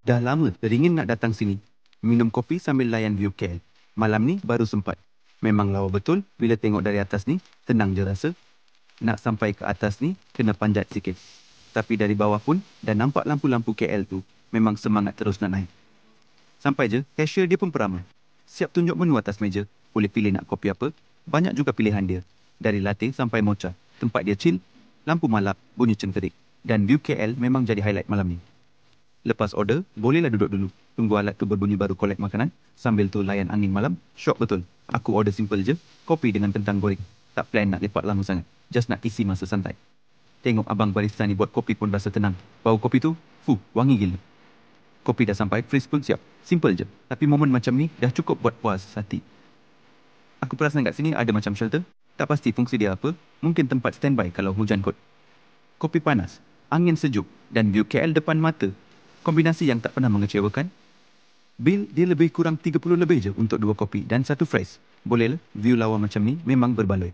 Dah lama teringin nak datang sini, minum kopi sambil layan view KL. Malam ni baru sempat. Memang lawa betul bila tengok dari atas ni, tenang je rasa. Nak sampai ke atas ni, kena panjat sikit. Tapi dari bawah pun, dah nampak lampu-lampu KL tu, memang semangat terus nak naik. Sampai je, cashier dia pun peramah. Siap tunjuk menu atas meja, boleh pilih nak kopi apa, banyak juga pilihan dia. Dari latte sampai mocha, tempat dia chill, lampu malap, bunyi cengkerik. Dan view KL memang jadi highlight malam ni. Lepas order, bolehlah duduk dulu. Tunggu alat tu berbunyi baru collect makanan. Sambil tu layan angin malam. Syok betul. Aku order simple je. Kopi dengan kentang goreng. Tak plan nak lepak lama sangat. Just nak isi masa santai. Tengok abang barista ni buat kopi pun rasa tenang. Bau kopi tu, wangi gila. Kopi dah sampai, freeze pun siap. Simple je. Tapi momen macam ni dah cukup buat puas hati. Aku perasan kat sini ada macam shelter. Tak pasti fungsi dia apa. Mungkin tempat standby kalau hujan kot. Kopi panas, angin sejuk dan view KL depan mata. Kombinasi yang tak pernah mengecewakan. Bil dia lebih kurang 30 lebih je untuk 2 kopi dan 1 fries. Boleh lah, view lawa macam ni memang berbaloi.